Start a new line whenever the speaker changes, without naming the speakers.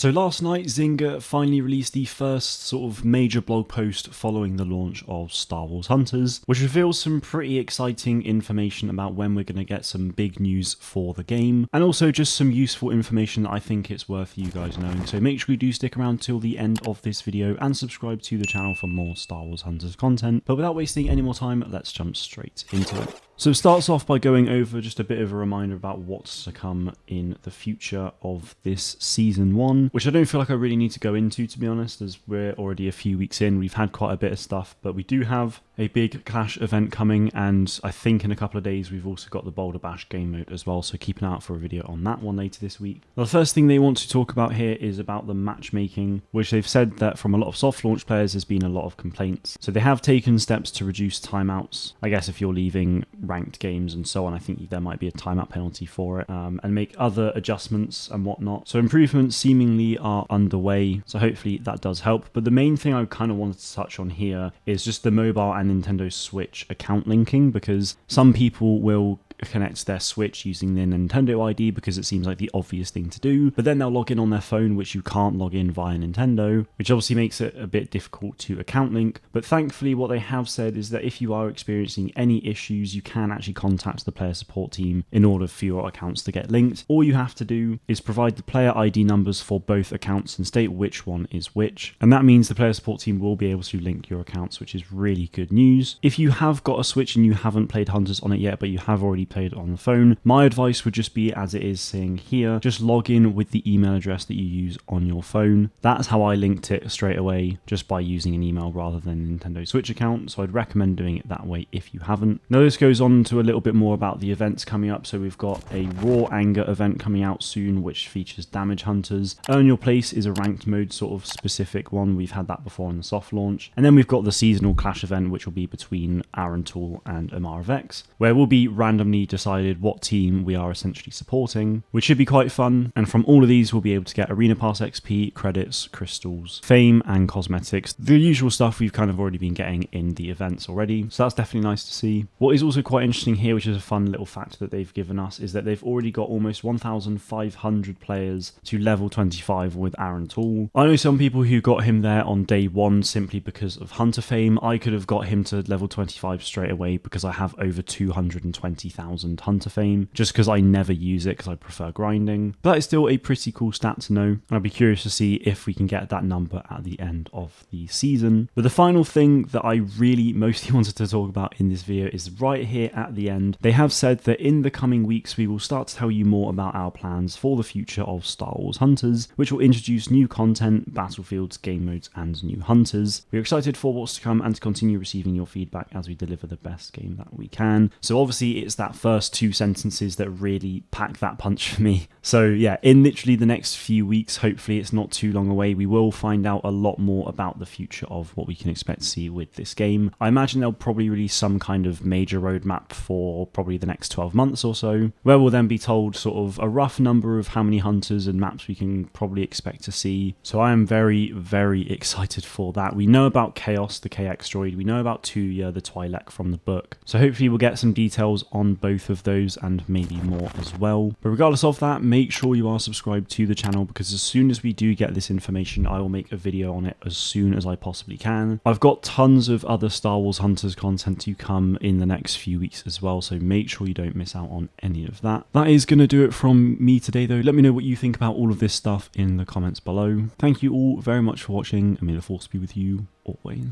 So last night, Zynga finally released the first sort of major blog post following the launch of Star Wars Hunters, which reveals some pretty exciting information about when we're going to get some big news for the game, and also just some useful information that I think it's worth you guys knowing. So make sure you do stick around till the end of this video and subscribe to the channel for more Star Wars Hunters content. But without wasting any more time, let's jump straight into it. So it starts off by going over just a bit of a reminder about what's to come in the future of this Season 1, which I don't feel like I really need to go into, to be honest, as we're already a few weeks in. We've had quite a bit of stuff, but we do have a big Clash event coming, and I think in a couple of days we've also got the Boulder Bash game mode as well, so keep an eye out for a video on that one later this week. The first thing they want to talk about here is about the matchmaking, which they've said that from a lot of soft launch players there's been a lot of complaints. So they have taken steps to reduce timeouts. I guess if you're leaving ranked games and so on, I think there might be a timeout penalty for it, and make other adjustments and whatnot. So improvements seemingly are underway, so hopefully that does help. But the main thing I kind of wanted to touch on here is just the mobile and Nintendo Switch account linking, because some people will connect their Switch using their Nintendo ID because it seems like the obvious thing to do, but then they'll log in on their phone, which you can't log in via Nintendo, which obviously makes it a bit difficult to account link. But thankfully what they have said is that if you are experiencing any issues, you can actually contact the player support team in order for your accounts to get linked. All you have to do is provide the player ID numbers for both accounts and state which one is which, and that means the player support team will be able to link your accounts, which is really good news. If you have got a Switch and you haven't played Hunters on it yet, but you have already played on the phone, my advice would just be, as it is saying here, just log in with the email address that you use on your phone. That's how I linked it straight away, just by using an email rather than a Nintendo Switch account, so I'd recommend doing it that way if you haven't. Now this goes on to a little bit more about the events coming up. So we've got a Raw Anger event coming out soon, which features damage hunters. Earn Your Place is a ranked mode sort of specific one. We've had that before in the soft launch. And then we've got the seasonal Clash event, which will be between Aaron Tool and Amara Vex, where we'll be randomly decided what team we are essentially supporting, which should be quite fun. And from all of these we'll be able to get Arena Pass XP, credits, crystals, fame and cosmetics, the usual stuff we've kind of already been getting in the events already, so that's definitely nice to see. What is also quite interesting here, which is a fun little fact that they've given us, is that they've already got almost 1,500 players to level 25 with Aaron Tool. I know some people who got him there on day one simply because of Hunter fame. I could have got him to level 25 straight away because I have over 220,000 Hunter fame, just because I never use it because I prefer grinding. But that is still a pretty cool stat to know, and I'll be curious to see if we can get that number at the end of the season. But the final thing that I really mostly wanted to talk about in this video is right here at the end. They have said that in the coming weeks we will start to tell you more about our plans for the future of Star Wars Hunters, which will introduce new content, battlefields, game modes and new hunters. We're excited for what's to come and to continue receiving your feedback as we deliver the best game that we can. So obviously it's that first two sentences that really pack that punch for me. So yeah, in literally the next few weeks, hopefully it's not too long away, we will find out a lot more about the future of what we can expect to see with this game. I imagine they'll probably release some kind of major roadmap for probably the next 12 months or so, where we'll then be told sort of a rough number of how many hunters and maps we can probably expect to see. So I am very, very excited for that. We know about Chaos, the KX droid, we know about Tuya, the Twi'lek from the book, so hopefully we'll get some details on both of those and maybe more as well. But regardless of that, make sure you are subscribed to the channel, because as soon as we do get this information, I will make a video on it as soon as I possibly can. I've got tons of other Star Wars Hunters content to come in the next few weeks as well, so make sure you don't miss out on any of that. That is going to do it from me today though. Let me know what you think about all of this stuff in the comments below. Thank you all very much for watching, and may the force be with you always.